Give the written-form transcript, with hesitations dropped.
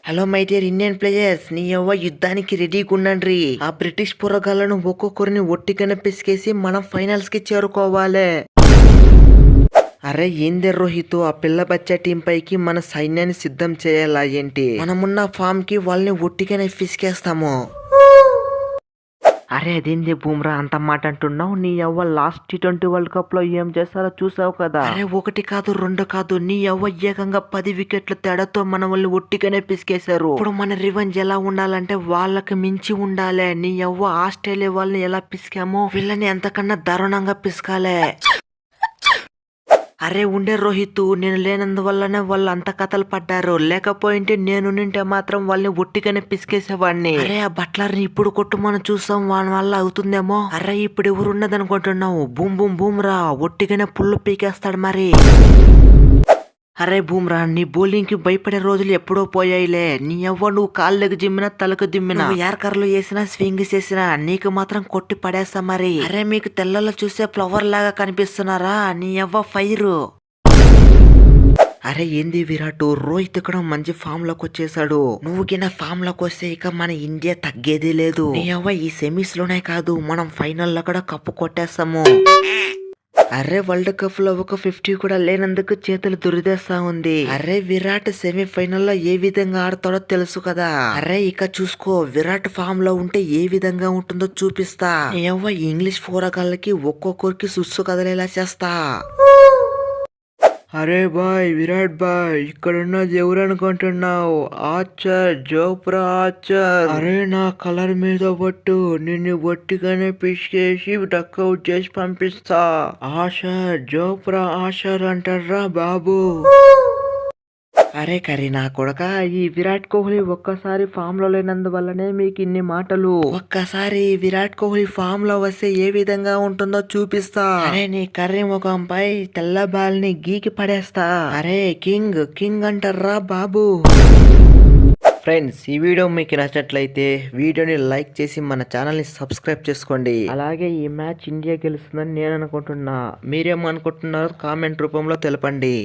Hello my dear Indian players, నీ యవ్వ యుద్ధానికి రెడీగా ఉండండి. ఆ బ్రిటిష్ పురగాళ్ళను ఒక్కొక్కరిని ఒట్టిగానే పిసికేసి మనం ఫైనల్స్ కి చేరుకోవాలి. అరే ఏందే రోహిత్, ఆ పిల్ల బచ్చా టీం పైకి మన సైన్యాన్ని సిద్ధం చేయాలా ఏంటి? మనమున్న ఫామ్ కి వాళ్ళని ఒట్టిగానే పిసికేస్తాము. అరే అదేంది బూమ్రా అంత మాట అంటున్నావు? నీ యవ్వ లాస్ట్ T20 వరల్డ్ కప్ లో ఏం చేస్తారో చూసావు కదా. అరే ఒకటి కాదు రెండు కాదు, నీ యవ్వ ఏకంగా 10 వికెట్ల తేడాతో మన వాళ్ళు ఒట్టిగానే పిసికేశారు. ఇప్పుడు మన రివెంజ్ ఎలా ఉండాలంటే వాళ్ళకి మించి ఉండాలి. నీ యవ్వ ఆస్ట్రేలియా వాళ్ళని ఎలా పిసికామో వీళ్ళని ఎంతకన్నా దారుణంగా పిసకాలే. అరే ఉండే రోహిత్, నేను లేనందువల్లనే వాళ్ళు అంత కథలు పడ్డారు. లేకపోయింటే నేను నింటే మాత్రం వాళ్ళని ఒట్టిగానే పిసికేసేవాడిని. అరే ఆ బట్లర్ని ఇప్పుడు కొట్టు మనం చూసాం, వాని వల్ల అవుతుందేమో. అరే ఇప్పుడు ఎవరు ఉన్నదనుకుంటున్నావు? బూమ్ బూమ్ బూమ్రా ఒట్టిగానే పుల్లు పీకేస్తాడు మరి. అరే బూమ్రా, నీ బౌలింగ్ కి భయపడే రోజులు ఎప్పుడో పోయాయిలే. నీ ఎవ్వ నువ్వు కాళ్ళకు జిమ్మినా తలకు దిమ్మినా యార్కర్లు వేసినా స్వింగ్ చేసినా నీకు మాత్రం కొట్టి పడేస్తా మరి. అరే మీకు తెల్లలో చూసే ఫ్లవర్ లాగా కనిపిస్తున్నారా? నీ ఎవ్వ ఫైరు. అరే ఏంది విరాట్, రోహిత్ ఇక్కడ మంచి ఫామ్ లోకి వచ్చేసాడు. నువ్వు గిన ఫామ్ లోకి వస్తే ఇక మన ఇండియా తగ్గేదే లేదు. నీ ఎవ్వ ఈ సెమీస్ లోనే కాదు, మనం ఫైనల్ లో కూడా కప్పు కొట్టేస్తాము. అరే వరల్డ్ కప్ లో ఒక 50 కూడా లేనందుకు చేతులు దురిదేస్తా ఉంది. అరే విరాట్ సెమీఫైనల్ లో ఏ విధంగా ఆడతాడో తెలుసు కదా. అరే ఇక చూసుకో, విరాట్ ఫామ్ లో ఉంటే ఏ విధంగా ఉంటుందో చూపిస్తా. ఏవో ఇంగ్లీష్ పోరగాళ్ళకి ఒక్కొక్కరికి సుస్సు కదలేలా చేస్తా. అరే బాయ్ విరాట్ బాయ్, ఇక్కడున్నది ఎవరు అనుకుంటున్నావు? Archer, Jofra Archer. అరే నా కలర్ మీద పట్టు, నిన్ను ఒట్టిగానే పిసికేసి డక్అవుట్ చేసి పంపిస్తా. ఆషర్, జోప్రా ఆషర్ అంటారా బాబు. అరే కరీనా కొడక, ఈ విరాట్ కోహ్లీ ఒక్కసారి ఫామ్ లో లేనందువల్లనే మీకు ఇన్ని మాటలు. ఒక్కసారి విరాట్ కోహ్లీ ఫామ్ లో వస్తే ఏ విధంగా ఉంటుందో చూపిస్తా. అరే నీ కర్రీ ముఖంపై తెల్ల బాల్ ని గీకి పడేస్తా. అరే కింగ్ కింగ్ అంటారా బాబు. ఫ్రెండ్స్, ఈ వీడియో మీకు నచ్చినట్లయితే వీడియోని లైక్ చేసి మన ఛానల్ ని సబ్స్క్రైబ్ చేసుకోండి. అలాగే ఈ మ్యాచ్ ఇండియా గెలుస్తుందని నేను అనుకుంటున్నా. మీరేమనుకుంటున్నారో కామెంట్ రూపంలో తెలపండి.